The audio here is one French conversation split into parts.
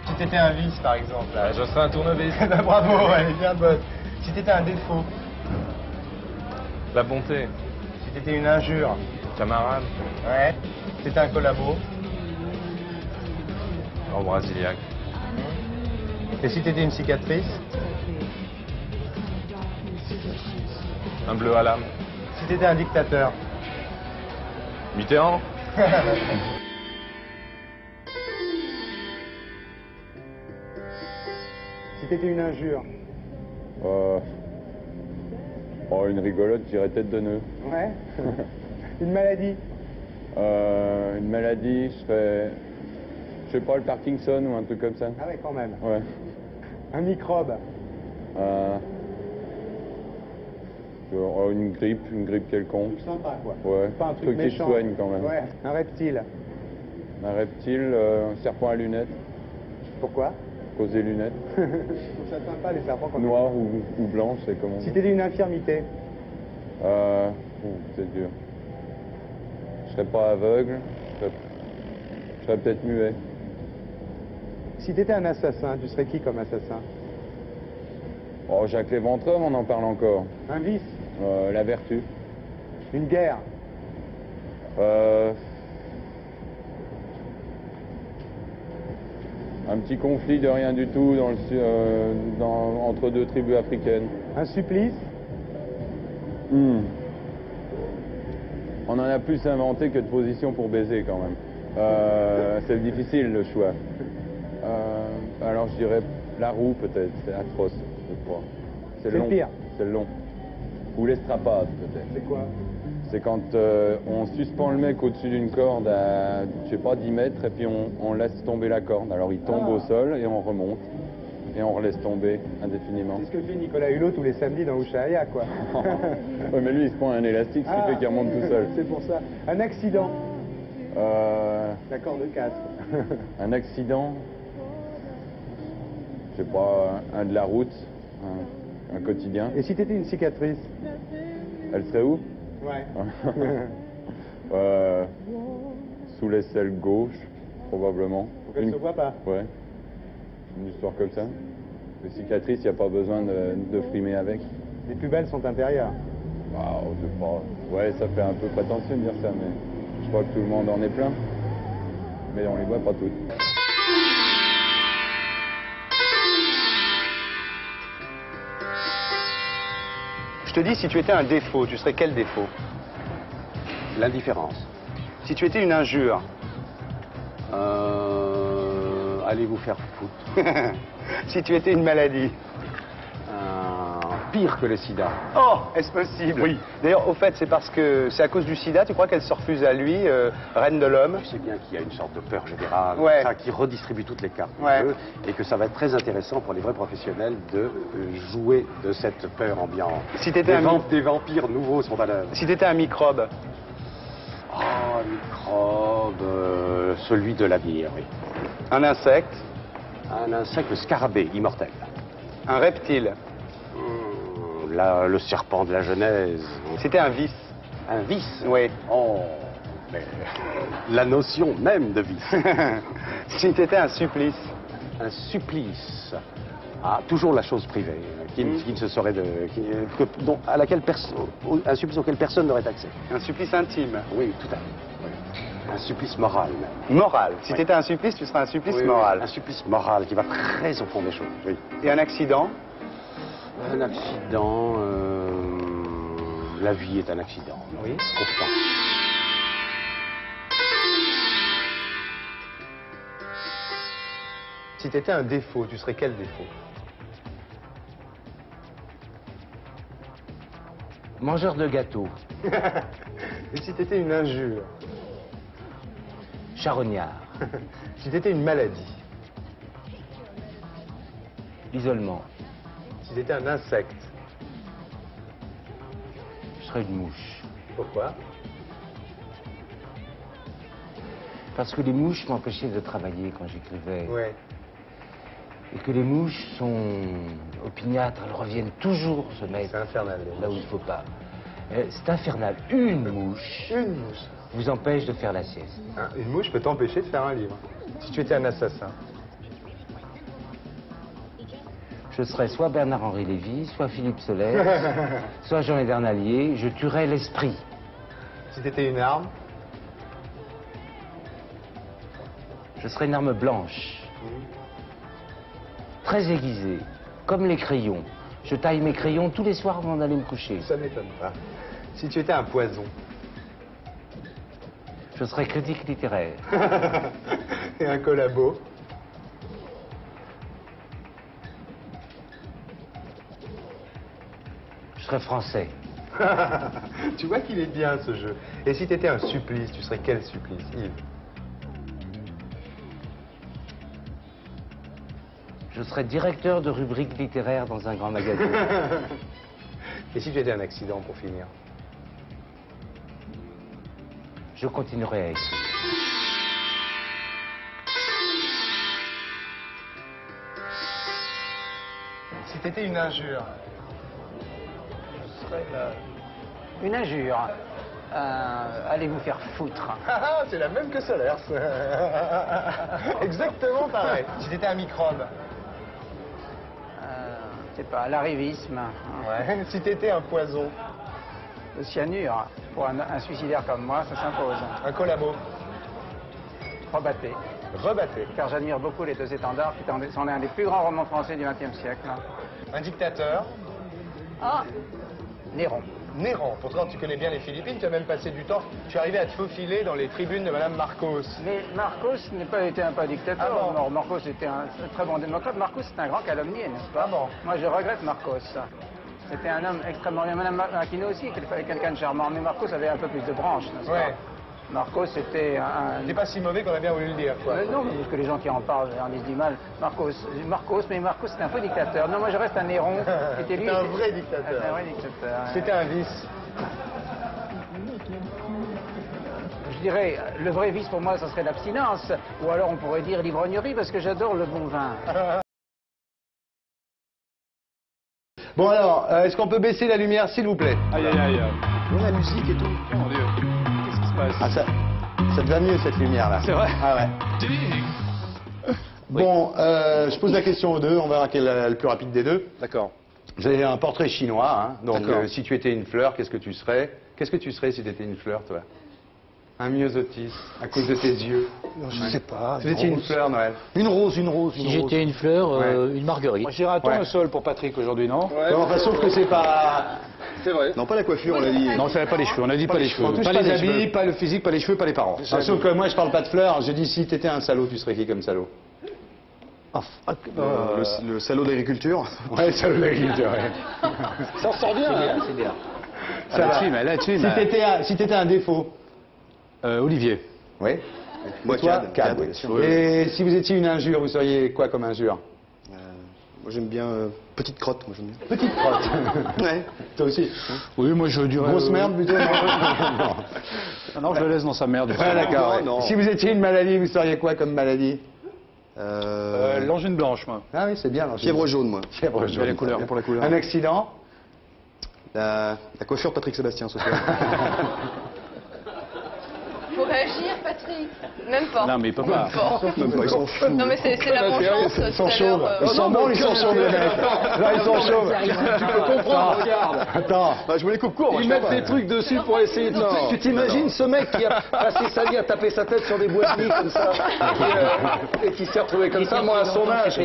Si t'étais un vice, par exemple. Là. Je serais un tournevis. Bravo, elle est bien bonne. Si t'étais un défaut. La bonté. Si t'étais une injure. Camarade. Ouais. Si t'étais un collabo. En brasiliaque. Et si t'étais une cicatrice. Un bleu à l'âme. Si t'étais un dictateur. Mitterrand. Si t'étais une injure. Oh, une rigolote, je dirais tête de nœud. Ouais. Une maladie. Une maladie, je sais pas, le Parkinson ou un truc comme ça. Ah ouais, quand même. Ouais. Un microbe. Une grippe quelconque. Sympa, quoi. Ouais. Pas un truc qui méchant. soigne quand même. Ouais. Un reptile. Un reptile, un serpent à lunettes. Pourquoi? Cause des lunettes. Je trouve ça sympa, les serpents quand Noires ou blanches, c'est comment. Si t'étais une infirmité. C'est dur. Je serais pas aveugle, je serais peut-être muet. Si t'étais un assassin, tu serais qui comme assassin? Oh, Jacques Léventreur, on en parle encore. Un vice. La vertu. Une guerre. Un petit conflit de rien du tout entre deux tribus africaines. Un supplice. On en a plus inventé que de position pour baiser quand même. C'est difficile le choix. Alors je dirais la roue peut-être, c'est atroce, je crois. C'est le pire. C'est le long. Ou l'estrapade peut-être. C'est quoi? C'est quand on suspend le mec au-dessus d'une corde à, je sais pas, 10 mètres, et puis on laisse tomber la corde. Alors il tombe au sol et on remonte. Et on relaisse tomber indéfiniment. C'est ce que fait Nicolas Hulot tous les samedis dans Ushuaïa, quoi. Ouais, mais lui, il se prend un élastique, ce qui fait qu'il remonte tout seul. C'est pour ça. Un accident. La corde casse. Un accident. Je sais pas, un de la route, un quotidien. Et si t'étais une cicatrice? Elle serait où? Ouais. Sous l'aisselle gauche, probablement. Faut qu'elle ne se voit pas. Ouais. Une histoire comme ça. Les cicatrices, il n'y a pas besoin de frimer avec. Les plus belles sont intérieures. Ah, je sais pas. Ouais, ça fait un peu prétentieux de dire ça, mais je crois que tout le monde en est plein. Mais on les voit pas toutes. Je te dis, si tu étais un défaut, tu serais quel défaut? L'indifférence. Si tu étais une injure? Allez vous faire foutre. Si tu étais une maladie? Pire que le sida. Oh, est-ce possible? Oui. D'ailleurs, au fait, c'est parce que c'est à cause du sida, tu crois qu'elle se refuse à lui, reine de l'homme? Je sais bien qu'il y a une sorte de peur générale, Ouais. ça, qui redistribue toutes les cartes du Ouais. jeu, et que ça va être très intéressant pour les vrais professionnels de jouer de cette peur ambiante. Si t'étais Des vampires nouveaux sont à l'œuvre. Si t'étais un microbe? Oh, un microbe, celui de l'avenir, oui. Un insecte? Un insecte scarabée, immortel. Un reptile? Le serpent de la Genèse. C'était un vice? Un vice? Oui. Oh, mais la notion même de vice. Si t'étais un supplice? Un supplice. Ah, toujours la chose privée, qui ne se saurait à laquelle un supplice auquel personne n'aurait accès. Un supplice intime? Oui, tout à fait. Oui. Un supplice moral. Moral. Si Oui. t'étais un supplice, tu serais un supplice Oui, moral. Un supplice moral qui va très au fond des choses. Oui. Et un accident? Un accident. La vie est un accident. Oui. Constant. Si t'étais un défaut, tu serais quel défaut? Mangeur de gâteaux. Et si t'étais une injure? Charognard. Si t'étais une maladie? L'isolement. Si t'étais un insecte? Je serais une mouche. Pourquoi? Parce que les mouches m'empêchaient de travailler quand j'écrivais. Ouais. Et que les mouches sont opiniâtres, elles reviennent toujours se mettre C'est infernal. là où il ne faut pas. C'est infernal. Une mouche Une mouche. vous empêche de faire la sieste. Une mouche peut t'empêcher de faire un livre. Si tu étais un assassin. Je serais soit Bernard-Henri Lévy, soit Philippe Soler, soit Jean Edernalier. Je tuerais l'esprit. Si tu étais une arme. Je serais une arme blanche, très aiguisée, comme les crayons. Je taille mes crayons tous les soirs avant d'aller me coucher. Ça m'étonne pas. Si tu étais un poison. Je serais critique littéraire. Et un collabo. Je serais français. Tu vois qu'il est bien ce jeu. Et si tu étais un supplice, tu serais quel supplice, Yves? Je serais directeur de rubrique littéraire dans un grand magazine. Et si tu étais un accident pour finir? Je continuerai à écrire. Si tu étais une injure? Je serais Une injure. Allez vous faire foutre. c'est la même que Solers. Exactement pareil. Si tu étais un microbe? Je sais pas, l'arrivisme. Ouais. Si tu étais un poison? Le cyanure. Pour un suicidaire comme moi, ça s'impose. Un collabo? Rebatté. Rebatté. Car j'admire beaucoup les deux étendards qui sont l'un des plus grands romans français du XXe siècle. Un dictateur? Ah, Néron. Néron. Pourtant, tu connais bien les Philippines, tu as même passé du temps. Tu es arrivé à te faufiler dans les tribunes de Madame Marcos. Mais Marcos n'a pas été un pas dictateur. Ah bon? Non, Marcos était un très bon démocrate. Marcos c'est un grand calomnier, n'est-ce pas? Ah bon? Moi, je regrette Marcos. C'était un homme extrêmement... Madame Aquino aussi, qu'il fallait quelqu'un de charmant. Mais Marcos avait un peu plus de branches, n'est-ce Ouais. pas? Marcos était un... Il n'est pas si mauvais qu'on a bien voulu le dire, quoi. Non, mais parce que les gens qui en parlent en disent du mal. Marcos, mais Marcos c'est un faux dictateur. Non, moi je reste un Néron. C'était lui. C'était un vrai dictateur. Un vrai dictateur. C'était un vice. Je dirais, le vrai vice pour moi, ça serait l'abstinence. Ou alors on pourrait dire l'ivrognerie, parce que j'adore le bon vin. Bon alors, est-ce qu'on peut baisser la lumière, s'il vous plaît? Aïe, aïe, aïe. La musique et tout. Oh mon Dieu. Qu'est-ce qui se passe? Ah, ça te va mieux, cette lumière-là. C'est vrai? Ah ouais. Bon, je pose la question aux deux, on verra quel est le plus rapide des deux. D'accord. Vous avez un portrait chinois, hein, donc D'accord. si tu étais une fleur, qu'est-ce que tu serais? Qu'est-ce que tu serais si tu étais une fleur, toi? Un myosotis, à cause de tes yeux. Non, je sais pas. Si vous étiez une fleur, Noël. Une rose, une rose. Si j'étais une fleur, Ouais. une marguerite. Moi, je dirais un Ouais. tournesol pour Patrick aujourd'hui, non? Non, enfin, sauf que c'est pas... C'est vrai. Non, pas la coiffure, on l'a dit. Non, ça n'est pas les cheveux. On a dit pas les cheveux. On touche Pas pas les les habits, cheveux. pas le physique, pas les cheveux, pas les parents. Ah, sauf que moi, je parle pas de fleurs. Je dis, si t'étais un salaud, tu serais qui comme salaud? Le salaud d'agriculture. Ouais, salaud de l'agriculture, ouais. Ça sort bien. C'est bien. Ça va. Là-dessus, Si t'étais un défaut? Olivier. Oui. Moi, Et toi, Cad, oui. bien sûr. Et si vous étiez une injure, vous seriez quoi comme injure? Moi, j'aime bien petite crotte. Moi, j'aime bien. Petite crotte. Ouais. Toi aussi? Oui, moi, je dirais... Grosse merde plutôt? Non. Non, je le laisse dans sa merde. Ouais, d'accord. ouais. non. Si vous étiez une maladie, vous seriez quoi comme maladie? L'angine blanche, moi. Ah oui, c'est bien. alors, Fièvre jaune, moi. Fièvre jaune. la couleur, très bien. pour la couleur. Un accident? La coiffure Patrick Sébastien, ce soir. Faut réagir, Patrick. Même pas. Non, mais il peut pas. Même pas, ils sont fous. Non, mais c'est la vengeance. Ils sont tout à chauves. l'heure, Ils sont bons, ils sont chauves, les mecs. Là, ils sont chauves. Tu peux comprendre, regarde. Attends. Bah, je me les coupe court. moi, Ils je sais mettent pas. des trucs dessus pour essayer de... Non. Tu t'imagines ce mec qui a passé sa vie à taper sa tête sur des boîtes de nuit comme ça et qui s'est retrouvé comme ça, moi, à son âge.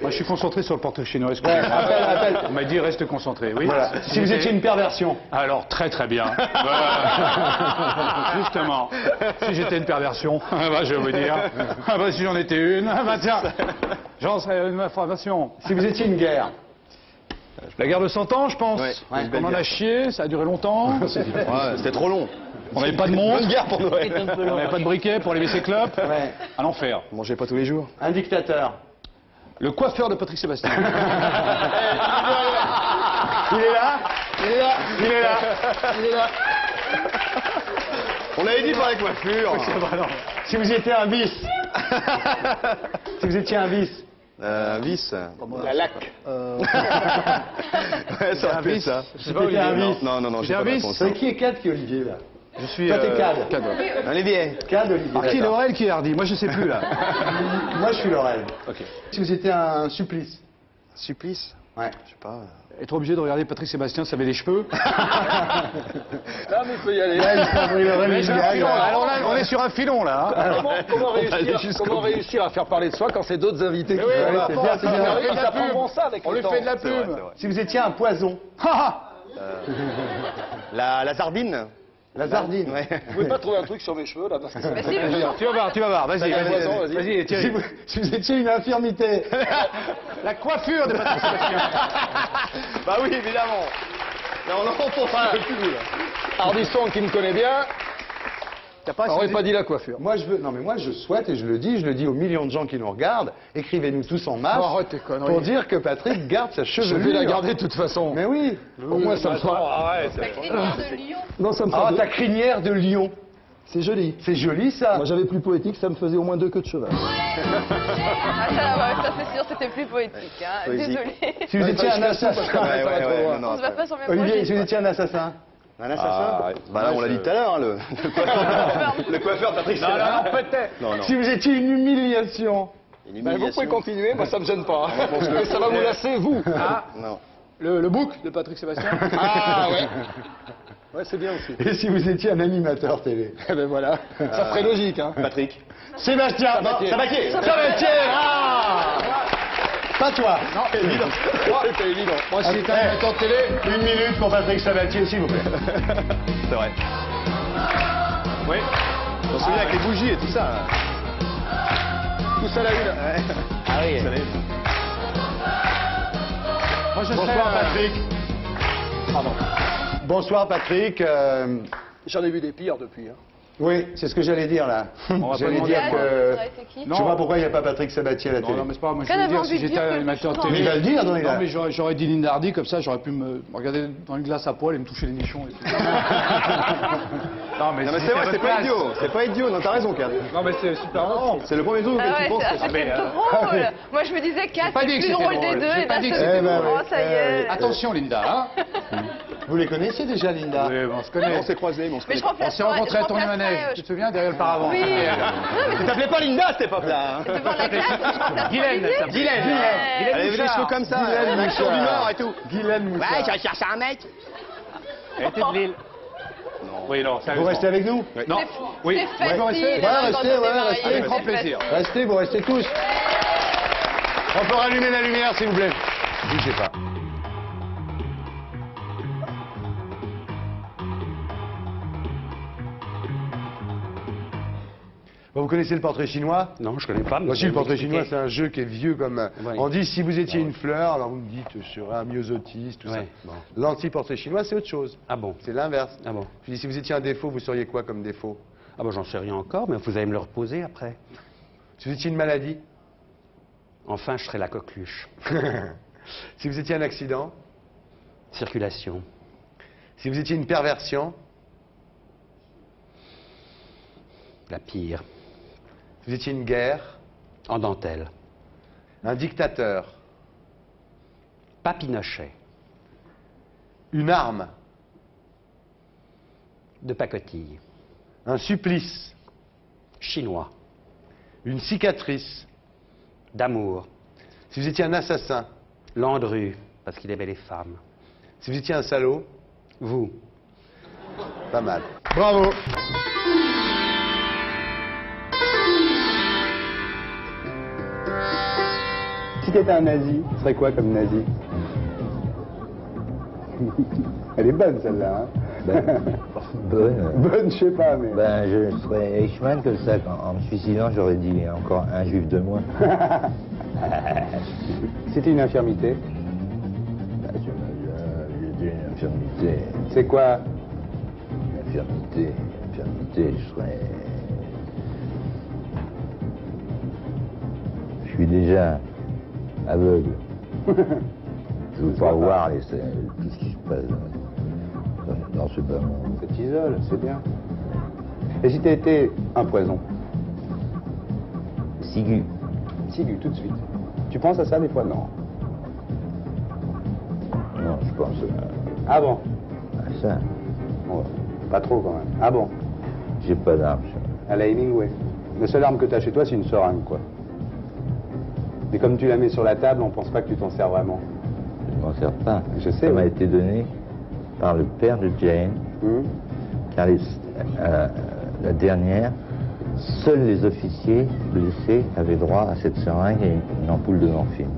Moi, je suis concentré sur le portrait chinois. Appelle. On m'a dit, reste concentré. Oui. Voilà. Si vous étiez une perversion? Alors, très très bien. Justement, si j'étais une perversion, bah, je vais vous dire, bah, si j'en étais une, bah, tiens, j'en serais une information. Si vous étiez une guerre? La guerre de 100 ans, je pense. Ouais, une belle On en a guerre. chié, ça a duré longtemps. Ouais, c'était trop long. On n'avait pas de montre, Bonne guerre pour Noël. on n'avait pas de briquet pour lever ses clopes. Ouais. À l'enfer. Mangez pas tous les jours. Un dictateur? Le coiffeur de Patrick Sébastien. Il est là? Il est là? Il est là? Il est là? On l'avait dit par la coiffure. Si vous étiez un vice? Si vous étiez un vice? Un vice. La laque. Ouais, ça a fait ça. C'est pas Olivier. Non, j'ai pas de réponse. C'est qui est Cad qui est Olivier, là? Je suis. Toi, t'es Cad. Olivier. Cad, Olivier. Alors, qui est Laurel, qui est Hardy? Moi, je sais plus, là. Moi, je suis Laurel. Ok. Si vous étiez un supplice. Supplice. Ouais. Je sais pas. Être obligé de regarder Patrick Sébastien, ça avait les cheveux. Là, mais il faut y aller. Là, Mais j'ai un filon, là. Alors là, on est sur un filon, là. Hein. Comment réussir à faire parler de soi quand c'est d'autres invités qui Oui, font oui, ça? c'est bien, c'est bien. Ils apprendront ça avec On le lui temps. fait de la C'est vrai, pub. c'est vrai. Si vous étiez un poison. La sardine. La sardine. Ouais. Vous pouvez pas trouver un truc sur mes cheveux, là, parce que Mais si, le Tu vas voir, vas-y, vas-y. vas-y, Thierry. Si vous étiez une infirmité. La coiffure de Patrick Sébastien. Bah oui, évidemment. Non, pour ça. Ardisson, qui me connaît bien, T'as n'aurait pas dit la coiffure. Moi, je souhaite, et je le dis aux millions de gens qui nous regardent, écrivez-nous tous en masse. Arrête tes conneries. Pour dire que Patrick garde sa chevelure. Je vais la garder de toute façon. Mais oui. Pour moi, ça me fera. La crinière de lion. Non, ça me fera. Ah, ta crinière de lion. C'est joli. C'est joli, ça. Moi, j'avais plus poétique, ça me faisait au moins 2 queues de cheval. Ah, ça c'est sûr, c'était plus poétique. Hein. Poétique. Désolé. Si vous étiez un assassin. Ouais, On se va pas sur le même Olivier, projet, si vous quoi. étiez un assassin. Un assassin Bah là, on l'a dit tout à l'heure, hein, le coiffeur Patrick Non, peut-être. Non. Si vous étiez une humiliation. Une Ben, vous humiliation. pouvez continuer, moi ça me gêne pas. Mais ça va vous lasser, vous. Ah, Non. le bouc de Patrick Sébastien. Ah ouais. Ouais, c'est bien aussi. Et si vous étiez un animateur télé? Eh ben voilà. Ça ferait logique, hein. Patrick. Sébastien. Sabatier. Sabatier. Ah. Pas toi. Non, évident. C'était évident. Moi, si j'étais un animateur de télé. 1 minute pour Patrick Sabatier, s'il vous plaît. C'est vrai. Oui. On se souvient avec les bougies et tout ça. Tout ça la une. Ah oui. Ça l'est. Moi, je Bonsoir serais, Patrick. Pardon. Bonsoir Patrick. J'en ai vu des pires depuis. Hein. Oui, c'est ce que j'allais dire là. va J'allais pas dire Ça que. aurait été qui? Je sais pas pourquoi il n'y a pas Patrick Sabatier à la télé. Non, mais c'est pas. Moi, je Quel veux avait dire, envie si de j'étais dire un quelque animateur de chose, Mais il télé. va le dire, non, il Non, a. mais j'aurais dit Linda Hardy, comme ça, j'aurais pu me regarder dans une glace à poil et me toucher les nichons et tout. Non, mais c'est vrai, c'est pas idiot. C'est pas idiot. Non, t'as raison, Cad. Non, mais c'est super marrant. C'est le premier truc Ah auquel ouais, tu penses. c'était drôle. Moi je me disais 4, pas c'est dit le que plus c'était drôle des drôle. deux. J'ai Et pas là, dit que c'est c'était tout. drôle. Oh, ça y est. Attention, Linda. Hein. Vous les connaissiez déjà, Linda? Oui, on se connaît. On s'est croisés, mais on se Mais connaît je pas. On remplace s'est rencontrés à ton manège. Tu te souviens, derrière le paravent. Oui. Tu t'appelais pas Linda à cette époque-là. Hein. Devant la glace, je remplace pas Guylaine, Olivier. ça. Guylaine. Ouais. Elle avait les cheveux comme ça. Guylaine Elle a l'accent du Mouchard. Nord et tout. Guylaine Mouchard. j'allais chercher un mec. Elle était de Lille. Oui, non, Vous sérieusement. restez avec nous? Non. Oui. C'est facile. Ouais, hein, restez, quand on ouais, est mariés, restez. Avec c'est grand plaisir. facile. Restez, vous restez tous. On peut rallumer la lumière, s'il vous plaît. Bougez pas. Bon, vous connaissez le portrait chinois? Non, je connais pas. mais Moi aussi, vous le portrait m'expliquez. chinois, c'est un jeu qui est vieux comme. Ouais. On dit si vous étiez une fleur, alors vous me dites je serais un myosotiste, tout Ouais, ça. bon. L'anti-portrait chinois, c'est autre chose. Ah bon. C'est l'inverse. Ah bon. Je dis si vous étiez un défaut, vous seriez quoi comme défaut? Ah bon, j'en sais rien encore, mais vous allez me le reposer après. Si vous étiez une maladie? Enfin, je serai la coqueluche. Si vous étiez un accident? Circulation. Si vous étiez une perversion? La pire. Si vous étiez une guerre? En dentelle. Un dictateur? Pas Pinochet. Une arme? De pacotille. Un supplice? Chinois. Une cicatrice? D'amour. Si vous étiez un assassin? Landru, parce qu'il aimait les femmes. Si vous étiez un salaud? Vous. Pas mal. Bravo. Si t'étais un nazi, tu serais quoi comme nazi? Elle est bonne celle-là, hein? Bonne, je sais pas, mais... Ben, je serais Eichmann comme ça. En me suicidant, j'aurais dit encore un juif de moins. C'était une infirmité. Ben, j'ai dit une infirmité. C'est quoi? Une infirmité, je serais... Je suis déjà aveugle. Je veux pas voir tout ce qui se passe dans ce bas monde. Ça t'isole, c'est bien. Et si t'étais un poison? Sigu. Sigu, tout de suite. Tu penses à ça des fois? Non. Non, je pense Ah bon? à ça. Bon, pas trop quand même. Ah bon? J'ai pas d'arme. À la Hemingway. La seule arme que tu as chez toi, c'est une seringue, quoi. Mais comme tu la mets sur la table, on pense pas que tu t'en sers vraiment. Je m'en sers pas. Je sais, Ça m'a oui. été donné par le père de Jane, car la dernière, seuls les officiers blessés avaient droit à cette seringue et une ampoule de morphine.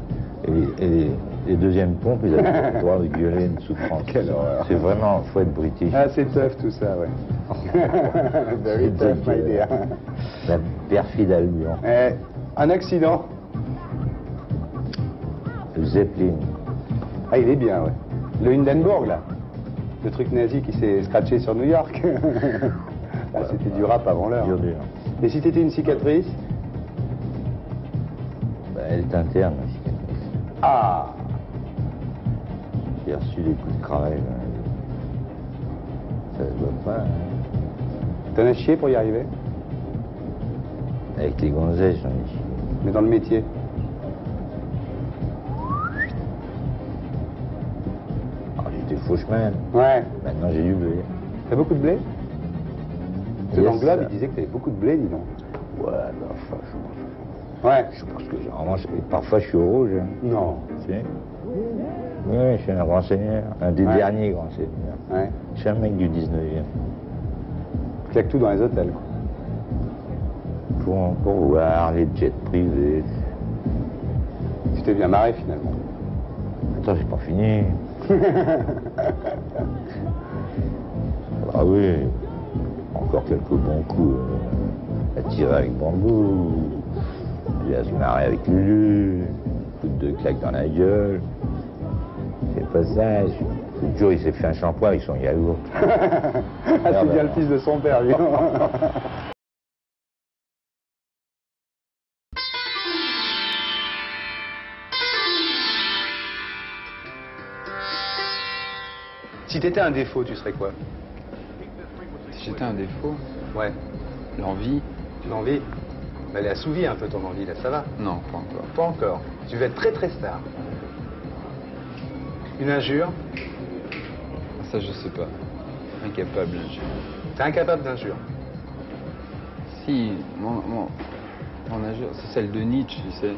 Et les deuxièmes pompes, ils avaient le droit de gueuler de souffrance. Quelle horreur. C'est vraiment, faut être british. Ah, c'est tough tout ça, ouais. Very tough, my dear. La perfide Albion. Eh, un accident. Le Zeppelin. Ah, il est bien, ouais. Le Hindenburg, là. Le truc nazi qui s'est scratché sur New York. Ah, c'était du rap avant l'heure. Dur, dur. Et si t'étais une cicatrice? Bah, elle est interne, la cicatrice. Ah! J'ai reçu des coups de cravaille. Ça se voit pas. Hein. T'en as chié pour y arriver? Avec les gonzesses, j'en ai chié. Mais dans le métier? Alors, j'étais faucheman. Ouais. Maintenant, j'ai du blé. T'as beaucoup de blé? Yes, Dans le globe, ça. il disait que t'avais beaucoup de blé, dis donc. Ouais, bah, enfin, Ouais. je pense que généralement, parfois, je suis au rouge. Hein. Non. Tu sais? Oui, je suis un grand seigneur. Un des Ouais. derniers grands seigneurs. Ouais. Je suis un mec du 19e. Claque tout dans les hôtels, quoi. Pour voir les jets privés. Tu t'es bien marré, finalement. Attends, j'ai pas fini. Ah oui, encore quelques bons coups à tirer avec bambou, puis à se marrer avec Lulu, coup de claque dans la gueule. C'est pas ça. L'autre jour, il s'est fait un shampoing avec son yaourt. Ah, c'est bien le fils de son père, lui. Si t'étais un défaut, tu serais quoi? Si j'étais un défaut, Ouais. l'envie, L'envie? Mais elle est assouvie un peu ton envie, là, ça va? non, pas encore. Pas encore. Tu vas être très très star. Une injure? Ça, je sais pas. Incapable, T'es incapable d'injure. Si, mon injure, c'est celle de Nietzsche, tu sais.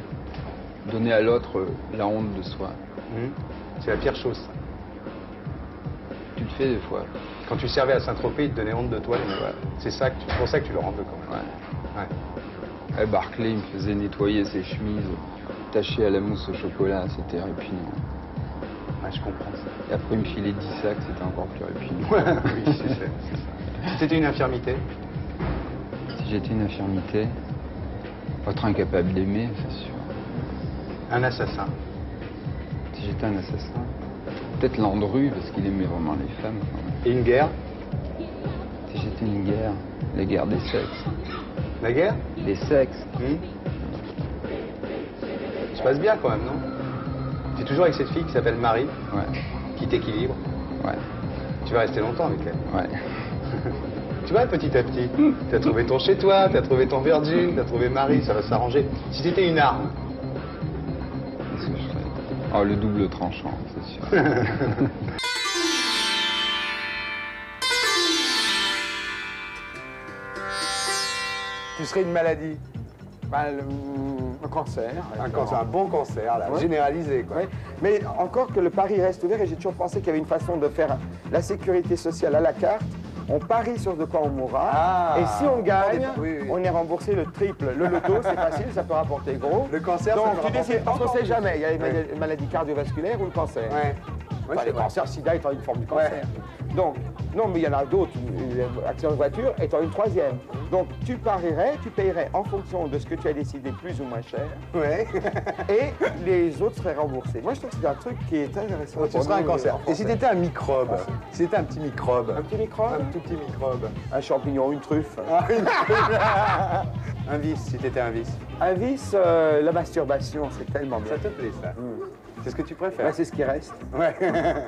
Donner à l'autre la honte de soi. C'est la pire chose, ça. Tu le fais des fois. Quand tu servais à Saint-Tropez, il te donnait honte de toi. C'est ça que c'est pour ça que tu le rends peu quand même. Ouais. À Barclay, il me faisait nettoyer ses chemises, tachées à la mousse au chocolat, c'était répugnant. Ouais, je comprends ça. Et après, il me filait 10 sacs, c'était encore plus répugnant. Oui, c'est ça. Si c'était une infirmité? Si j'étais une infirmité, être incapable d'aimer, c'est sûr. Un assassin? Si j'étais un assassin, peut-être Landru, parce qu'il aimait vraiment les femmes. Quand même. Et une guerre? Si j'étais une guerre, la guerre des sexes. La guerre? Des sexes. Ça se passe bien quand même, non? T'es toujours avec cette fille qui s'appelle Marie, Ouais, qui t'équilibre. ouais, Tu vas rester longtemps avec elle. ouais. Tu vois, petit à petit, t'as trouvé ton chez-toi, t'as trouvé ton Virgin, t'as trouvé Marie, ça va s'arranger. Si t'étais une arme? Qu'est-ce que je ferais? Oh, le double tranchant, c'est sûr. Tu serais une maladie? Un cancer. Un cancer, un bon cancer, là, Ouais. généralisé, quoi. Ouais. Mais encore que le pari reste ouvert et j'ai toujours pensé qu'il y avait une façon de faire la sécurité sociale à la carte. On parie sur de quoi on mourra. Ah. Et si on gagne, Oui, oui. on est remboursé le triple. Le loto, c'est facile, ça peut rapporter gros. Le cancer, ça donc peut tu rapporter décides, parce qu'on ne encore sait plus. jamais. Il y a les Ouais. maladies cardiovasculaires ou le cancer. Ouais. Ouais, Enfin, c'est le vrai. cancer, sida étant une forme du cancer. Ouais. Donc, non, mais il y en a d'autres. Accident de voiture étant une troisième. Donc, tu parierais, tu payerais en fonction de ce que tu as décidé plus ou moins cher. Ouais. Et les autres seraient remboursés. Moi, je trouve que c'est un truc qui est très intéressant. Tu pour seras un nous, cancer. en Et si français. t'étais un microbe? Si t'étais un petit microbe? Un petit microbe, Un tout petit microbe. un champignon, une truffe. Un vice, si t'étais un vice. Un vice, la masturbation, c'est tellement bien. Ça te plaît, ça? C'est ce que tu préfères? Ouais, c'est ce qui reste. Ouais.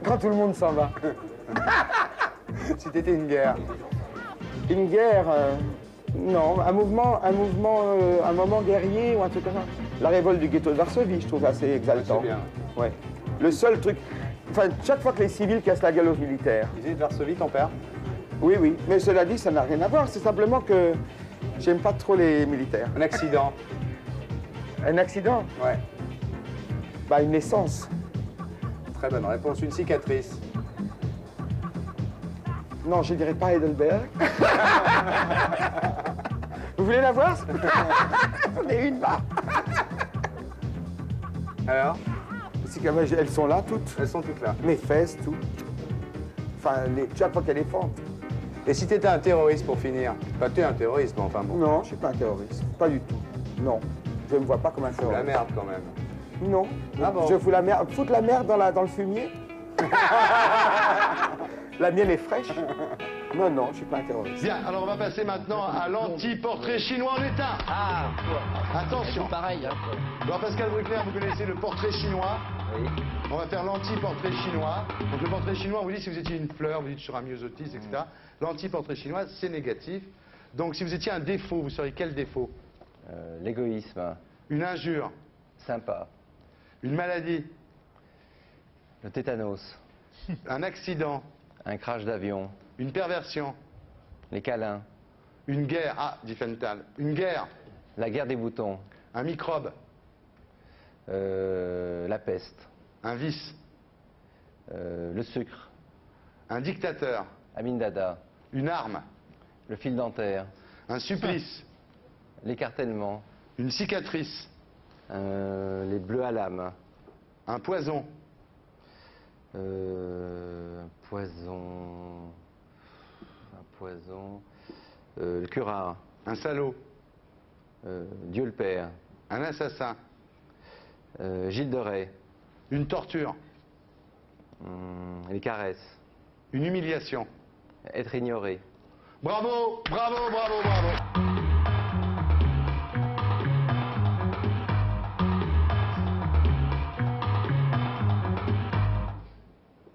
Quand tout le monde s'en va. Si t'étais une guerre? Une guerre, Non, un moment guerrier ou un truc comme ça. La révolte du ghetto de Varsovie, je trouve assez exaltant. C'est bien. Ouais. Le seul truc... Enfin, chaque fois que les civils cassent la gueule aux militaires. Visite Varsovie, ton père? Oui, oui. Mais cela dit, ça n'a rien à voir. C'est simplement que j'aime pas trop les militaires. Un accident? Un accident? Ouais. Bah, une naissance. Très bonne réponse. Une cicatrice? Non, je dirais pas Heidelberg. Vous voulez la voir? J'en ai une là. Alors? Elles sont là toutes. Elles sont toutes là. Mes fesses, tout. Enfin, chaque fois qu'elle est fente. Et si t'étais un terroriste pour finir? Enfin, t'es un terroriste, mais enfin bon. Non, je suis pas un terroriste. Pas du tout. Non. Je me vois pas comme un Fous la terroriste. merde quand même. Non. Ah bon? Je fous la merde. Foutre la merde dans le fumier. La mienne est fraîche. Non, non, je suis pas un terroriste. Bien, alors on va passer maintenant à l'anti-portrait chinois en état. Ah, Attention. pareil. Hein. Jean-Pascal Bruckner, vous connaissez le portrait chinois. Oui. On va faire l'anti-portrait chinois. Donc le portrait chinois, on vous dit si vous étiez une fleur, vous dites sur un myosotis, etc. L'anti-portrait chinois, c'est négatif. Donc si vous étiez un défaut, vous seriez quel défaut? L'égoïsme. Une injure. Sympa. Une maladie. Le tétanos. Un accident. Un crash d'avion. Une perversion. Les câlins. Une guerre. Ah, dit Fental. Une guerre. La guerre des boutons. Un microbe. La peste. Un vice. Le sucre. Un dictateur. Amin Dada. Une arme. Le fil dentaire. Un supplice. L'écartèlement. Une cicatrice. Les bleus à l'âme. Un poison. Un poison. Le curare. Un salaud. Dieu le Père. Un assassin. Gilles de Rais. Une torture. Les caresses. Une humiliation. Être ignoré. Bravo, bravo, bravo, bravo.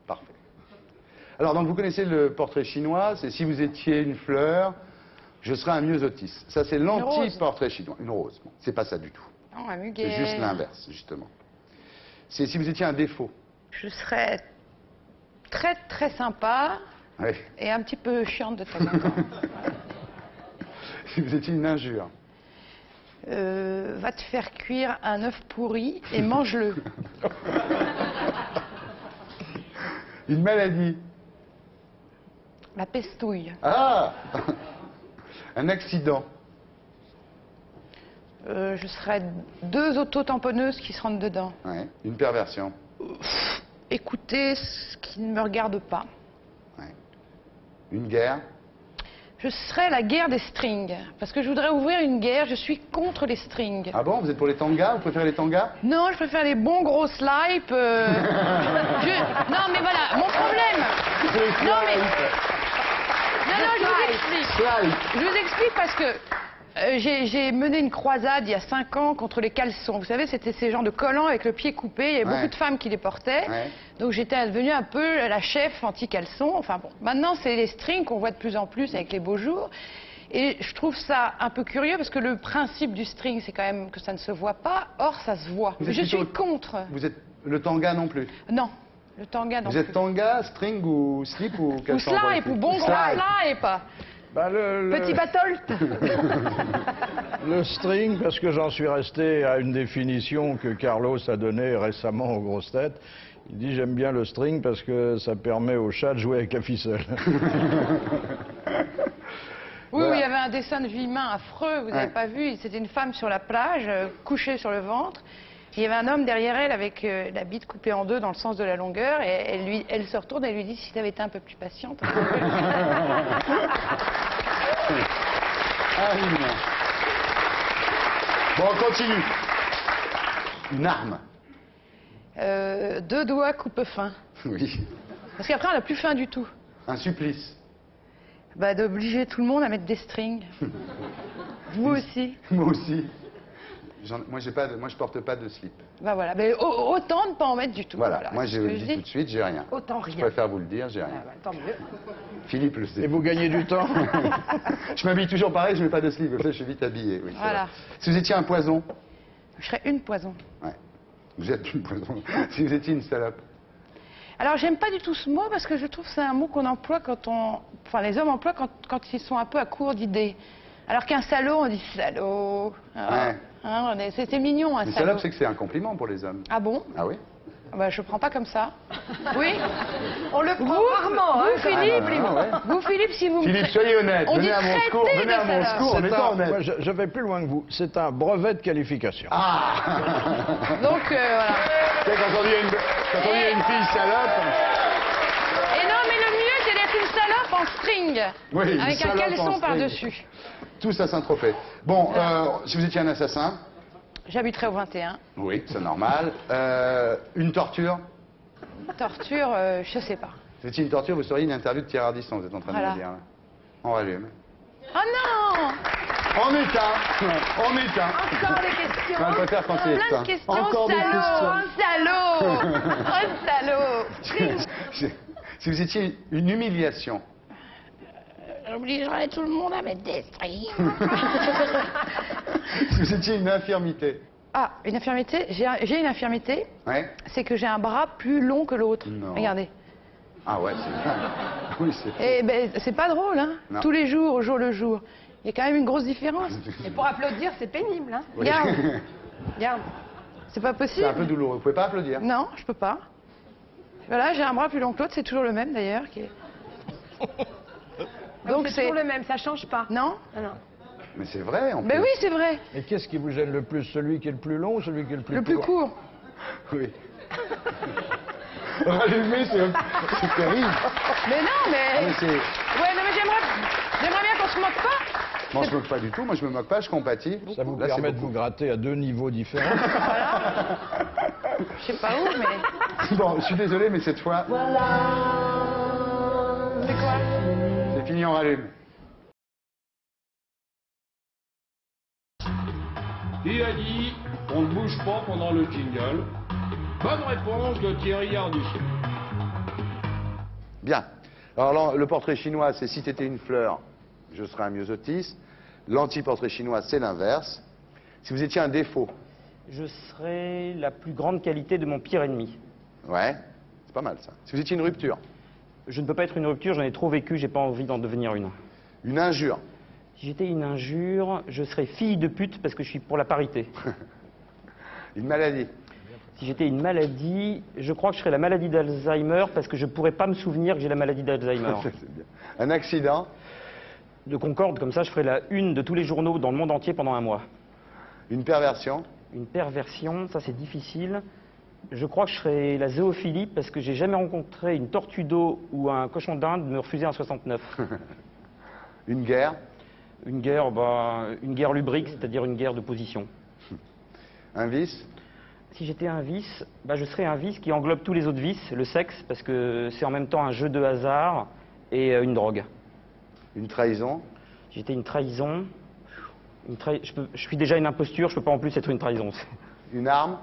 Parfait. Alors, donc, vous connaissez le portrait chinois, c'est si vous étiez une fleur, je serais un myosotis. Ça, c'est l'anti-portrait chinois. Une rose. Bon, c'est pas ça du tout. Non, un muguet. C'est juste l'inverse, justement. C'est si vous étiez un défaut. Je serais très très sympa Oui. et un petit peu chiante de temps en temps. Si vous étiez une injure. Va te faire cuire un œuf pourri et mange-le. Une maladie. La pestouille. Ah. Un accident. Je serais 2 autotamponneuses qui se rentrent dedans. Ouais. Une perversion. Écoutez ce qui ne me regarde pas. Ouais. Une guerre. Je serais la guerre des strings. Parce que je voudrais ouvrir une guerre, je suis contre les strings. Ah bon, vous êtes pour les tangas? Vous préférez les tangas? Non, je préfère les bons gros slips. Non, mais voilà, mon problème. Non, mais. Non, je vous explique. Je vous explique parce que j'ai mené une croisade il y a 5 ans contre les caleçons. Vous savez, c'était ces genres de collants avec le pied coupé. Il y avait beaucoup de femmes qui les portaient. Ouais. Donc j'étais devenue un peu la chef anti-caleçon. Enfin bon, maintenant c'est les strings qu'on voit de plus en plus avec les beaux jours. Et je trouve ça un peu curieux parce que le principe du string, c'est quand même que ça ne se voit pas. Or, ça se voit. Je suis contre. Vous êtes le tanga non plus? Non, le tanga non Vous plus. êtes tanga, string ou slip ou quel Ou slip, ou bon gros slip. Petit batolte. Le string, parce que j'en suis resté à une définition que Carlos a donnée récemment aux grosses têtes. Il dit j'aime bien le string parce que ça permet au chat de jouer avec la ficelle. Oui, oui, il y avait un dessin de Villemin affreux, vous n'avez pas vu. C'était une femme sur la plage, couchée sur le ventre. Il y avait un homme derrière elle avec la bite coupée en 2 dans le sens de la longueur. Et elle se retourne et lui dit si tu avais été un peu plus patiente. Ah oui, non. Bon, on continue. Une arme. 2 doigts coupe-fin. Oui. Parce qu'après, on n'a plus faim du tout. Un supplice. Bah, d'obliger tout le monde à mettre des strings. Vous aussi. Moi aussi. Moi, je porte pas de slip. Bah voilà, mais autant ne pas en mettre du tout. Voilà, moi je ce le que je dis tout de suite, j'ai rien. Autant Je rien. préfère vous le dire, j'ai rien. Ah bah, tant mieux. Philippe le sait. Et vous gagnez du temps. Je m'habille toujours pareil, je mets pas de slip, je suis vite habillé. Oui, c'est Voilà. vrai. Si vous étiez un poison. Je serais une poison. Ouais. Vous êtes une poison. Si vous étiez une salope. Alors, j'aime pas du tout ce mot parce que je trouve que c'est un mot qu'on emploie Enfin, les hommes emploient quand ils sont un peu à court d'idées. Alors qu'un salaud, on dit salaud. Ouais. Hein, c'est mignon, un Une salaud. salope, c'est que c'est un compliment pour les hommes. Ah bon? Ah oui? Bah, je prends pas comme ça. Oui? On le prend Vous, rarement, hein, Philippe, ouais. vous, Philippe, si vous me Philippe, soyez honnête, on venez dit à mon secours, traiter venez à de mon salope. secours, on est pas honnête. Moi, je vais plus loin que vous. C'est un brevet de qualification. Ah. Donc, voilà. Tu sais, quand on dit à une fille salope. Et non, mais le mieux, c'est d'être une salope en string. Oui, une avec un salope en caleçon string. par-dessus. Tous à Saint-Tropez. Bon, si vous étiez un assassin. J'habiterai au 21. Oui, c'est normal. Une torture. Torture, je sais pas. Si vous étiez une torture, vous seriez une interview de Thierry Ardisson, vous êtes en train de Voilà. me dire. Là. On rallume. Oh non! On éteint. On éteint. Encore des questions. On préfère quand c'est Plein éteint. de questions, Encore des salaud! questions. Un salaud! Si vous étiez une humiliation. J'obligerais tout le monde à mettre des strings. Si vous étiez une infirmité. Ah, une infirmité? J'ai une infirmité. Ouais. C'est que j'ai un bras plus long que l'autre. Non. Regardez. Ah ouais, c'est oui, c'est. Et ben, c'est pas drôle, hein. Non. Tous les jours, au jour le jour. Il y a quand même une grosse différence. Et pour applaudir, c'est pénible, hein. Oui. Regarde. Regarde. C'est pas C'est possible. un peu douloureux. Vous pouvez pas applaudir. Non, je peux pas. Voilà, j'ai un bras plus long que l'autre, c'est toujours le même d'ailleurs. Donc c'est toujours le même, ça change pas. Non. Ah non. Mais c'est vrai, en Ben plus. oui, c'est vrai. Et qu'est-ce qui vous gêne le plus? Celui qui est le plus long ou celui qui est le plus Le plus court? court. Oui. Rallumer, c'est terrible. Mais non, Ah, mais. mais c'est- Ouais, non, mais j'aimerais bien qu'on se moque pas. Moi, je me moque pas du tout. Moi, je me moque pas, je compatis. Ça vous Là, c'est permet de beaucoup. vous gratter à 2 niveaux différents. Je sais pas où, mais. Bon, je suis désolé, mais cette fois, C'est quoi? c'est fini, on rallume. Qui a dit on ne bouge pas pendant le jingle? Bonne réponse de Thierry Ardisson. Bien. Alors, là, le portrait chinois, c'est si tu étais une fleur, je serais un myosotis. L'anti-portrait chinois, c'est l'inverse. Si vous étiez un défaut. Je serais la plus grande qualité de mon pire ennemi. Ouais, c'est pas mal ça. Si vous étiez une rupture. Je ne peux pas être une rupture, j'en ai trop vécu, j'ai pas envie d'en devenir une. Une injure. Si j'étais une injure, je serais fille de pute parce que je suis pour la parité. Une maladie. Si j'étais une maladie, je crois que je serais la maladie d'Alzheimer parce que je pourrais pas me souvenir que j'ai la maladie d'Alzheimer. C'est bien. Un accident. De Concorde, comme ça je ferais la une de tous les journaux dans le monde entier pendant un mois. Une perversion. Une perversion, ça c'est difficile. Je crois que je serais la zoophilie parce que j'ai jamais rencontré une tortue d'eau ou un cochon d'Inde me refuser un 69. Une guerre. Une guerre lubrique, c'est-à-dire une guerre de position. Un vice. Si j'étais un vice, je serais un vice qui englobe tous les autres vices, le sexe, parce que c'est en même temps un jeu de hasard et une drogue. Une trahison. Si j'étais une trahison, je suis déjà une imposture, je peux pas en plus être une trahison. Une arme.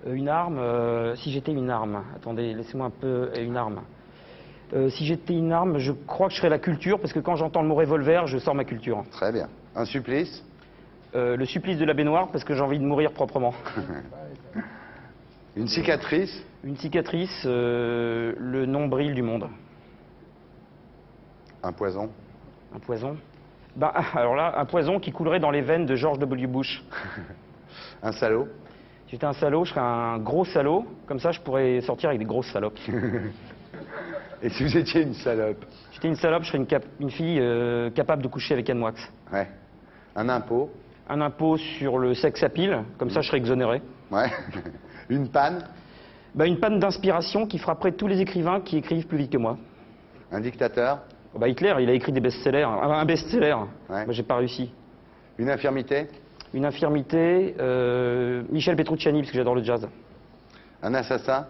Une arme, si j'étais une arme, attendez, laissez-moi un peu, une arme. Si j'étais une arme, je crois que je serais la culture, parce que quand j'entends le mot revolver, je sors ma culture. Très bien. Un supplice. Le supplice de la baignoire, parce que j'ai envie de mourir proprement. Une cicatrice. Une cicatrice, le nombril du monde. Un poison. Un poison? Alors là, un poison qui coulerait dans les veines de George W. Bush. Un salaud. Si j'étais un salaud, je serais un gros salaud. Comme ça, je pourrais sortir avec des grosses salopes. Et si vous étiez une salope? Si j'étais une salope, je serais une fille capable de coucher avec Anne Wax. Ouais. Un impôt. Un impôt sur le sexe à pile. Comme ça, je serais exonéré. Ouais. Une panne. Une panne d'inspiration qui frapperait tous les écrivains qui écrivent plus vite que moi. Un dictateur. Hitler, il a écrit des best-sellers. Un best-seller. Ouais. Moi, j'ai pas réussi. Une infirmité. Une infirmité, Michel Petrucciani, parce que j'adore le jazz. Un assassin.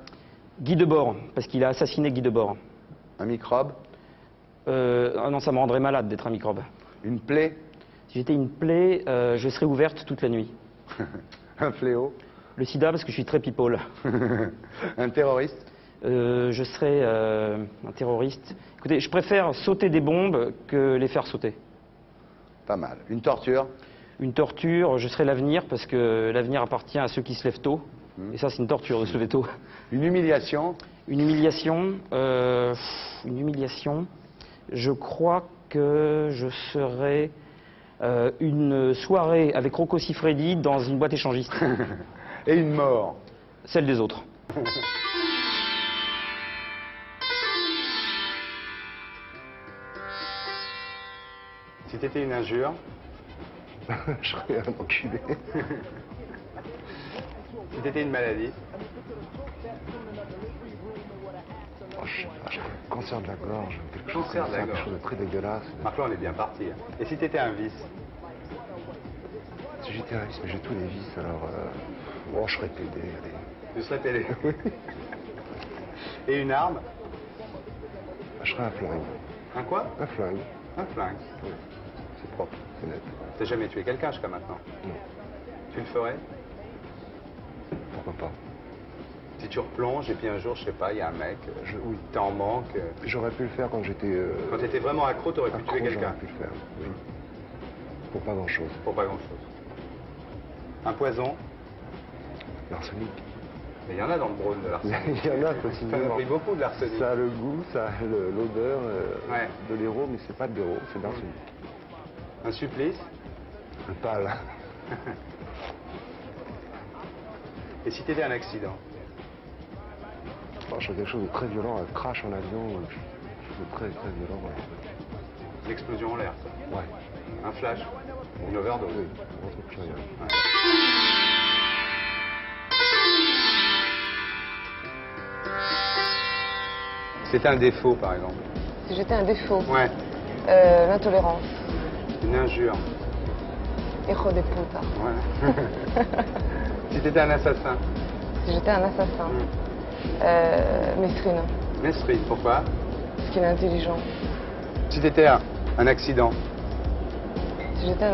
Guy Debord, parce qu'il a assassiné Guy Debord. Un microbe. Non, ça me rendrait malade d'être un microbe. Une plaie. Si j'étais une plaie, je serais ouverte toute la nuit. Un fléau. Le sida, parce que je suis très people. Un terroriste. Je serais un terroriste. Écoutez, je préfère sauter des bombes que les faire sauter. Pas mal. Une torture. Une torture, je serais l'avenir, parce que l'avenir appartient à ceux qui se lèvent tôt. Et ça, c'est une torture de se lever tôt. Une humiliation. Une humiliation. Une humiliation. Je crois que je serais une soirée avec Rocco Siffredi dans une boîte échangiste. Et une mort. Celle des autres. Si t'étais une injure. Je serais un enculé. Si t'étais une maladie. Oh, je sais pas, je serais un cancer de la gorge, quelque chose Cancer comme de la ça, gorge. quelque chose de très dégueulasse. Marc, là, on est bien parti. Et si t'étais un vice. Si j'étais un vice, mais j'ai tous les vices, alors... Oh, je serais pédé, allez. Tu serais pédé. Et une arme. Je serais un flingue. Un quoi? Un flingue. Un flingue. Oui. C'est propre, c'est net. T'as jamais tué quelqu'un jusqu'à maintenant? Non. Tu le ferais? Pourquoi pas? Si tu replonges et puis un jour, je sais pas, il y a un mec, oui. t'es en manque. J'aurais pu le faire quand j'étais... Quand t'étais vraiment accro, t'aurais pu tuer quelqu'un. J'aurais pu le faire, oui. Pour pas grand-chose. Pour pas grand-chose. Un poison. L'arsenic. Mais il y en a dans le Brône de l'arsenic. Il y en a, T'en possiblement. as pris beaucoup de l'arsenic. Ça a le goût, ça a l'odeur de l'héros, mais c'est pas de l'héros, c'est de l'arsenic. Un supplice. Un pâle. Et si t'étais un accident? Oh, je fais quelque chose de très violent, un crash en avion, quelque chose de très très violent. Ouais. L'explosion en l'air, ça. Ouais. Un flash. Une overdose. Oui, on trouve plus rien. Ouais. C'était un défaut, par exemple. Si j'étais un défaut. Ouais. L'intolérance. Une injure. Hijo de puta. Ouais. Si t'étais un assassin. Si j'étais un assassin. Mesrine. Mesrine, pourquoi? Parce qu'il est intelligent. Si t'étais un accident. Si j'étais un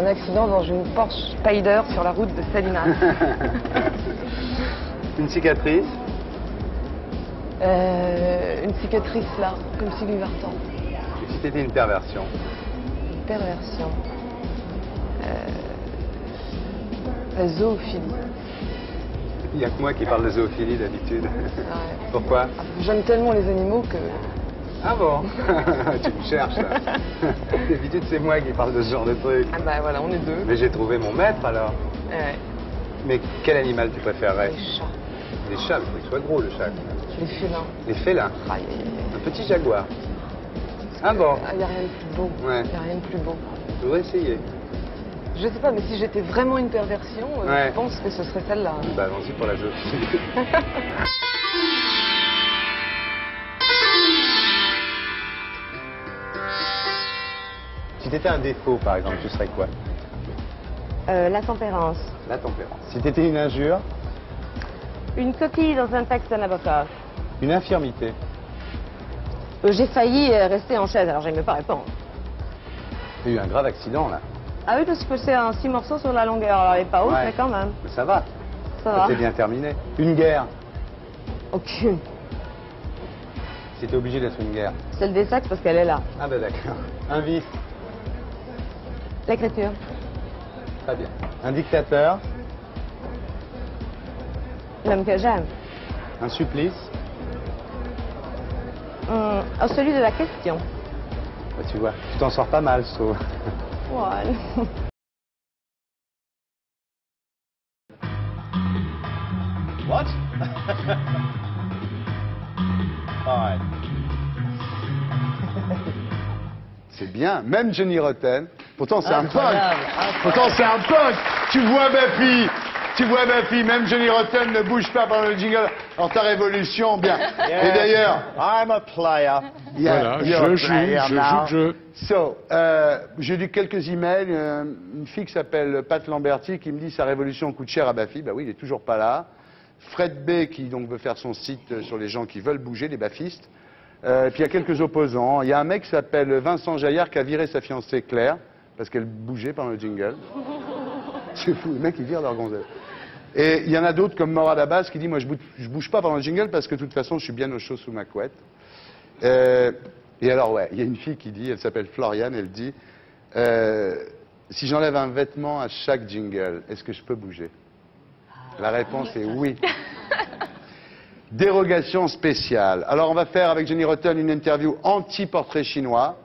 accident dans une Porsche Spider sur la route de Salinas. Une cicatrice. Une cicatrice là, comme Sylvie Vartan. Et si t'étais une perversion. Une perversion. La zoophilie. Il n'y a que moi qui parle de zoophilie d'habitude. Ouais. Pourquoi? J'aime tellement les animaux que... Ah bon? Tu me cherches là. D'habitude c'est moi qui parle de ce genre de truc. Ah bah voilà, on est deux. Mais j'ai trouvé mon maître alors. Ouais. Mais quel animal tu préférerais? Les chats. Les chats, il faut qu'il soit gros le chat. Les félins. Les félins? Un petit jaguar. Ah bon? Il n'y a rien de plus beau. Ouais. Il n'y a rien de plus beau. Je voudrais essayer. Je sais pas, mais si j'étais vraiment une perversion, Ouais. je pense que ce serait celle-là. Bah allons-y pour la zoophilie. Si t'étais un défaut, par exemple, tu serais quoi? La tempérance. La tempérance. Si t'étais une injure? Une coquille dans un texte Nabokov. Une infirmité? J'ai failli rester en chaise, alors j'aime pas répondre. T'as eu un grave accident là. Ah oui, parce que c'est un 6 morceaux sur la longueur, alors elle est pas haute, Ouais. mais quand même. Mais ça va. Ça va. C'est bien terminé. Une guerre? Aucune. C'était obligé d'être une guerre. Celle des sacs parce qu'elle est là. Ah ben d'accord. Un vice? L'écriture. Très bien. Un dictateur? L'homme que j'aime. Un supplice? Oh, celui de la question. Bah, tu vois, tu t'en sors pas mal, So. Ouais. What? Fine. C'est bien, même Johnny Rotten. Pourtant, c'est un punk. Incroyable, Pourtant, c'est un punk. Tu vois ma fille, même Johnny Rotten ne bouge pas pendant le jingle. Alors, ta révolution, bien. Yes. Et d'ailleurs... I'm a player. Yeah, Voilà, you're a je player joue now. le jeu. So, j'ai lu quelques emails. Une fille qui s'appelle Pat Lamberti qui me dit sa révolution coûte cher à Bafi. Bah oui, il est toujours pas là. Fred B qui donc veut faire son site sur les gens qui veulent bouger, les bafistes. Puis il y a quelques opposants. Il y a un mec qui s'appelle Vincent Jaillard qui a viré sa fiancée Claire parce qu'elle bougeait pendant le jingle. C'est fou, les mecs ils virent leur gonzesse. Et il y en a d'autres comme Morad Abbas qui dit moi je bouge pas pendant le jingle parce que de toute façon je suis bien au chaud sous ma couette. Et alors ouais, il y a une fille qui dit, elle s'appelle Floriane, elle dit si j'enlève un vêtement à chaque jingle, est-ce que je peux bouger? La réponse est oui. Dérogation spéciale. Alors on va faire avec Johnny Rotten une interview anti-portrait chinois.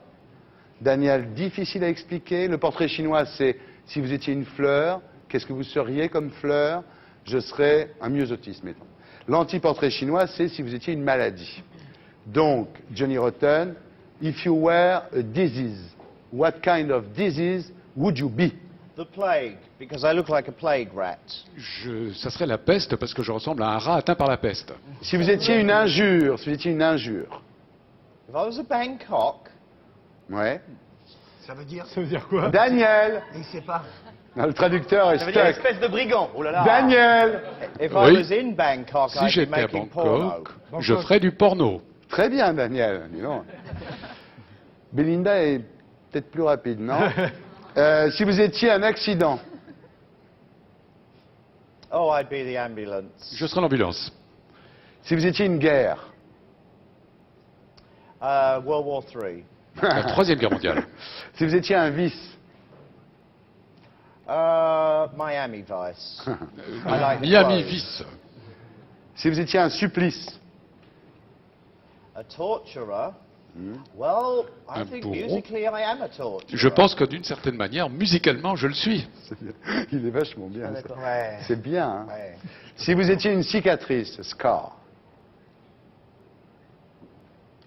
Daniel, difficile à expliquer. Le portrait chinois, c'est si vous étiez une fleur, qu'est-ce que vous seriez comme fleur? Je serais un myosotis, mettons. L'anti-portrait chinois, c'est si vous étiez une maladie. Donc, Johnny Rotten, if you were a disease, what kind of disease would you be? The plague, because I look like a plague rat. Ça serait la peste parce que je ressemble à un rat atteint par la peste. Si vous étiez une injure, si vous étiez une injure. If I was a Bangkok. Ouais. Ça veut dire quoi? Daniel. Il sait pas. Non, le traducteur est Ça veut dire stuck. espèce de brigand. Oh là là. Daniel. If Oui. I was in Bangkok, Si I'd be j'étais à making porno. Bangkok, je ferais du porno. Très bien, Daniel. Dis donc. Belinda est peut-être plus rapide, non? Si vous étiez un accident. Oh, I'd be the ambulance. Je serais l'ambulance. Si vous étiez une guerre. World War III. La Troisième Guerre mondiale. Si vous étiez un vice. Miami Vice. I like the Miami clothes. Vice. Si vous étiez un supplice. A torturer. Well, I Un think bourreau. musically I am a torturer. Je pense que d'une certaine manière, musicalement, je le suis. Il est vachement bien. ça. Ouais. C'est bien. Hein? Ouais. Si vous étiez une cicatrice, scar.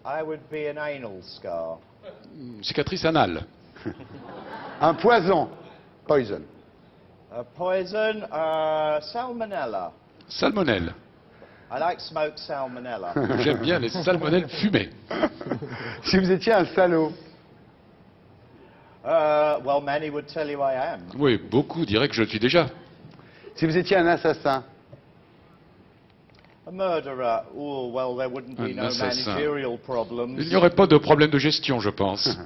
I would be an anal scar. Cicatrice anale. Un poison, poison. A poison, salmonella. Salmonelle. I like smoked salmonella. J'aime bien les salmonelles fumées. Si vous étiez un salaud. Well, many would tell you I am. Oui, beaucoup diraient que je le suis déjà. Si vous étiez un assassin. A murderer. Oh, well, there wouldn't be Un no assassin. managerial problems. Il n'y aurait pas de problème de gestion, je pense.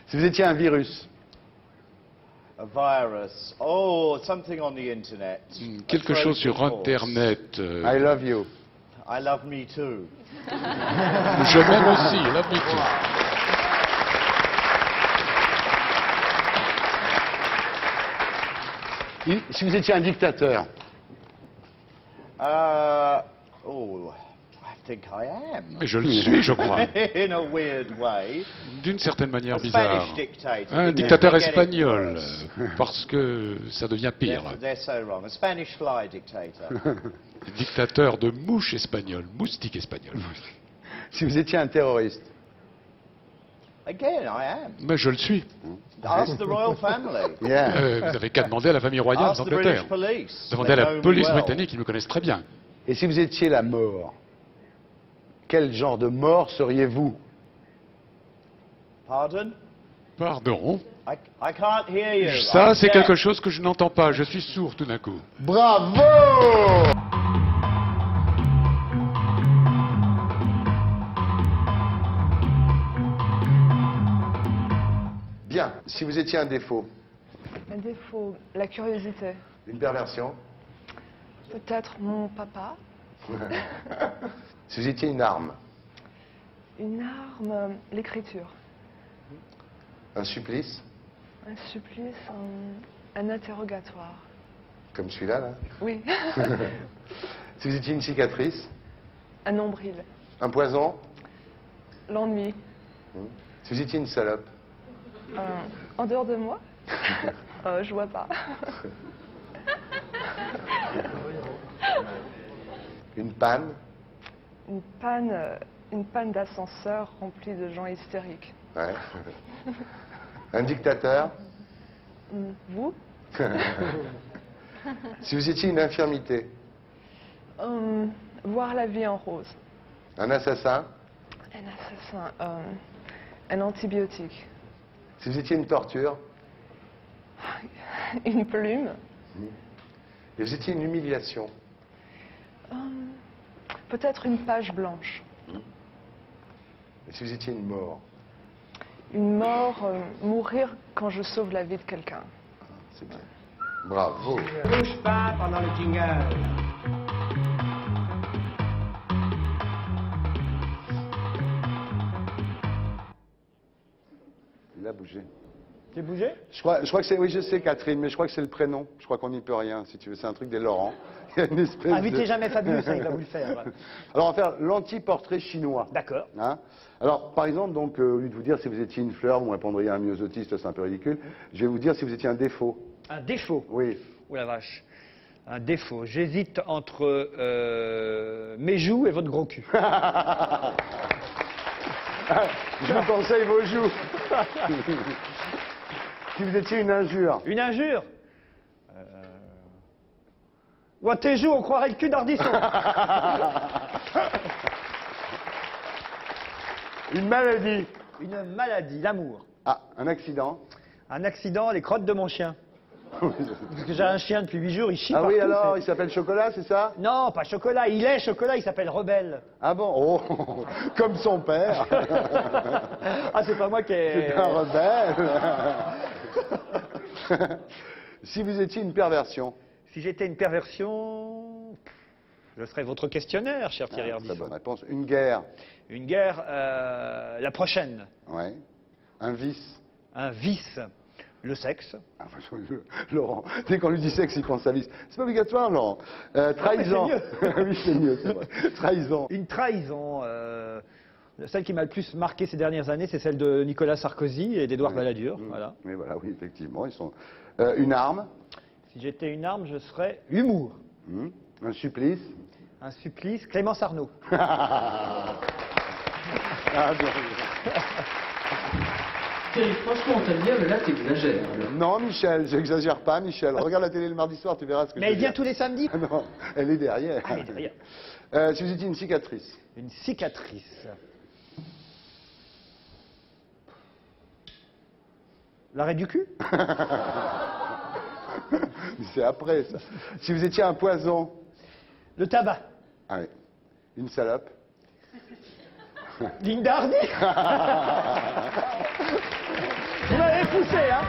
Si vous étiez un virus. A virus. Oh, something on the internet. Quelque A chose sur Trojan horse. Internet. I love you. I love me too. Je m'aime aussi, love me too. Si vous étiez un dictateur. Oh, I think I am. Mais je le suis, je crois. In a weird way. D'une certaine manière A bizarre. Spanish dictator. Un They dictateur get it espagnol, worse. parce que ça devient pire. They're so wrong. A Spanish fly dictator. Dictateur de mouche espagnole, moustique espagnol. Si vous étiez un terroriste. Again, I am. Mais je le suis. Ask the royal family. Yeah. Vous n'avez qu'à demander à la famille royale Ask the d'Angleterre. British police. Demandez à They la know me police well. britannique, ils me connaissent très bien. Et si vous étiez la mort. Quel genre de mort seriez-vous? Pardon? Pardon. I can't hear you. Ça, I'm c'est deaf. quelque chose que je n'entends pas. Je suis sourd tout d'un coup. Bravo! Bien. Si vous étiez un défaut. Un défaut, la curiosité. Une perversion. Peut-être mon papa. Si vous étiez une arme. Une arme, l'écriture. Un supplice. Un supplice, un interrogatoire. Comme celui-là, là. Oui. Si vous étiez une cicatrice. Un nombril. Un poison. L'ennui. Si vous étiez une salope. En dehors de moi je vois pas. Une panne. Une panne d'ascenseur remplie de gens hystériques. Ouais. Un dictateur. Vous Si vous étiez une infirmité. Voir la vie en rose. Un assassin. Un assassin. Un antibiotique. Si vous étiez une torture. Une plume. Et vous étiez une humiliation. Peut-être une page blanche. Et si vous étiez une mort. Une mort, mourir quand je sauve la vie de quelqu'un. C'est bien. Bravo. Ne bouge pas pendant le jingle. Il a bougé. J'ai bougé? Je crois que c'est, oui, je sais, Catherine, mais je crois que c'est le prénom. Je crois qu'on n'y peut rien, si tu veux. C'est un truc des Laurent. Il y a une espèce Invitez jamais Fabius, il va vous le faire. Alors, on va faire l'anti-portrait chinois. D'accord. Hein? Alors, par exemple, donc, au lieu de vous dire si vous étiez une fleur, vous me répondriez un myosotiste, c'est un peu ridicule. Je vais vous dire si vous étiez un défaut. Un défaut? Oui. Oh la vache. Un défaut. J'hésite entre mes joues et votre gros cul. Je vous conseille vos joues. Si vous étiez une injure. Une injure? Ouah, tes joues, on croirait le cul d'Ardisson. Une maladie. Une maladie, l'amour. Ah, un accident. Un accident, les crottes de mon chien. Parce que j'ai un chien depuis 8 jours, il chie Ah partout. oui, alors, il s'appelle Chocolat, c'est ça? Non, pas Chocolat, il est Chocolat, il s'appelle Rebelle. Ah bon? Oh, comme son père. Ah, c'est pas moi qui ai... C'est un rebelle. Si vous étiez une perversion. Si j'étais une perversion, je serais votre questionnaire, cher Thierry Ardisson. Très bonne réponse. Une guerre. Une guerre, la prochaine. Ouais. Un vice. Un vice. Le sexe. Ah, Laurent, dès qu'on lui dit sexe, il pense à vice. C'est pas obligatoire, Laurent. Trahison. Oui, c'est mieux, c'est vrai. Trahison. Une trahison. Celle qui m'a le plus marqué ces dernières années, c'est celle de Nicolas Sarkozy et d'Édouard Balladur. Voilà. Oui, voilà, oui, effectivement. Ils sont... une arme. Si j'étais une arme, je serais l'humour. Un supplice. Un supplice, Clémence Arnaud. Ah, bien. Thierry, franchement, t'aimes bien, mais là, t'exagères. Non, Michel, j'exagère pas, Michel. Regarde la télé le mardi soir, tu verras ce que Mais je elle veux vient dire. tous les samedis? Non, elle est derrière. Elle est derrière. Si vous étiez une cicatrice. Une cicatrice. L'arrêt du cul? C'est après, ça. Si vous étiez un poison. Le tabac. Ah oui. Une salope. Linda Hardy. Vous m'avez poussé, hein?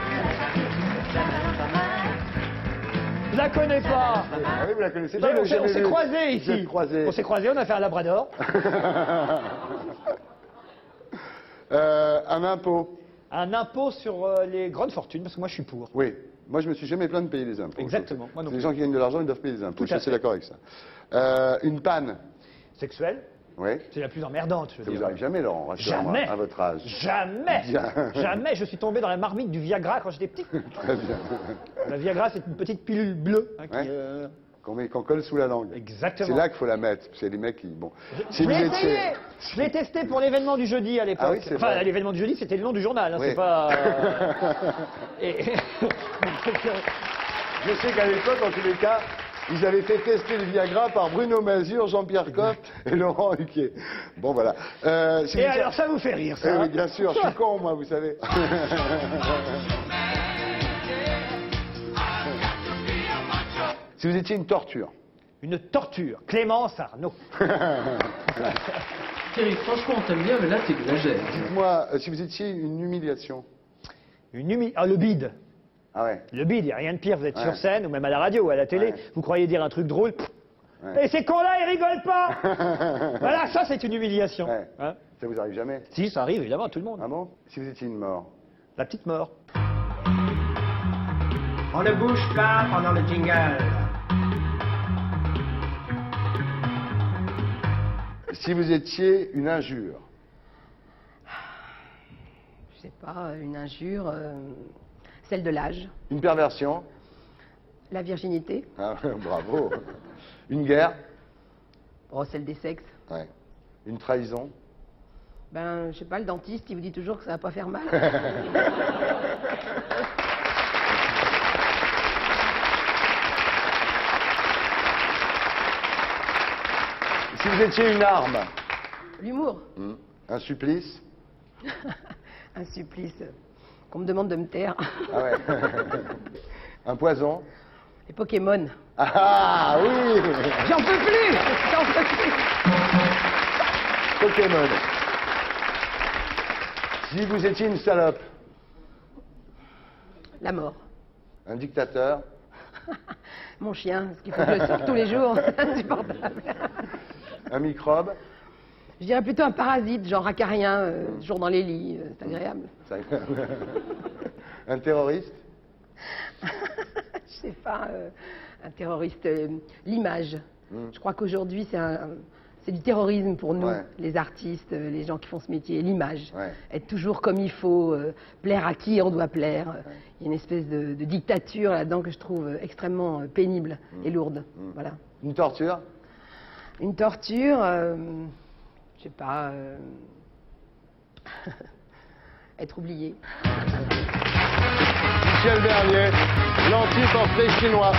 Je la connais pas. Ah oui, vous la connaissez Non, pas, on s'est croisés ici. Vous êtes croisés. On s'est croisés, on a fait un labrador. Un impôt. Un impôt sur les grandes fortunes, parce que moi je suis pour. Oui. Moi, je me suis jamais plaint de payer les impôts. Exactement. Moi non Les plus. gens qui gagnent de l'argent, ils doivent payer les impôts. Tout à Je suis fait. d'accord avec ça. Une panne. Sexuelle. Oui. C'est la plus emmerdante, je veux Ça dire. vous arrive jamais, Laurent, rassurez-moi, Jamais. à votre âge. Jamais. Bien. Jamais. Je suis tombé dans la marmite du Viagra quand j'étais petit. Très bien. La Viagra, c'est une petite pilule bleue. Hein, qui, Ouais. Qu'on colle sous la langue. Exactement. C'est là qu'il faut la mettre. C'est les mecs qui... Bon. Je l'ai essayé. Je l'ai testé pour l'événement du jeudi à l'époque. Ah oui, c'est enfin, vrai. l'événement du jeudi, c'était le nom du journal. Hein, Oui. C'est pas. Je sais qu'à l'époque, en tous les cas, ils avaient fait tester le Viagra par Bruno Mazur, Jean-Pierre Coff et Laurent Huquier. Bon, voilà. Si Et vous- alors, ça vous fait rire, ça? Eh oui, hein bien sûr, je suis con, moi, vous savez. Si vous étiez une torture. Une torture. Clémence Arnaud. Thierry, franchement, t'aimes bien, mais là, t'exagères. Dites-moi, si vous étiez une humiliation. Ah, le bide. Ah ouais. Le bide, il n'y a rien de pire. Vous êtes Ouais. sur scène ou même à la radio ou à la télé. Ouais. Vous croyez dire un truc drôle. Ouais. Et ces cons-là, ils rigolent pas. Voilà, ça, c'est une humiliation. Ouais. Hein? Ça vous arrive jamais? Si, ça arrive évidemment à tout le monde. Ah bon? Si vous étiez une mort. La petite mort. On ne bouge pas pendant le jingle. Si vous étiez une injure. Je sais pas, une injure, celle de l'âge, Une perversion. la virginité, Ah, bravo. Une guerre. oh, celle des sexes. Ouais. Une trahison. Ben, je sais pas, le dentiste, il vous dit toujours que ça va pas faire mal. Si vous étiez une arme. L'humour, Un supplice. un supplice, qu'on me demande de me taire. Ah ouais. Un poison. Les Pokémon. Ah oui. J'en peux plus. J'en peux plus. Pokémon. Si vous étiez une salope. La mort. Un dictateur. Mon chien, parce qu'il faut que je le sorte tous les jours, c'est insupportable. Un microbe. Je dirais plutôt un parasite, genre acarien, toujours dans les lits, c'est agréable. C'est agréable. Un terroriste. Je sais pas, un terroriste, l'image. Je crois qu'aujourd'hui, c'est du terrorisme pour nous, les artistes, les gens qui font ce métier, l'image. Être toujours comme il faut, plaire à qui on doit plaire. Il y a une espèce de dictature là-dedans que je trouve extrêmement pénible et lourde. Voilà. Une torture. Une torture, je sais pas, être oublié. Michel Bernier, l'anti-portrait chinois.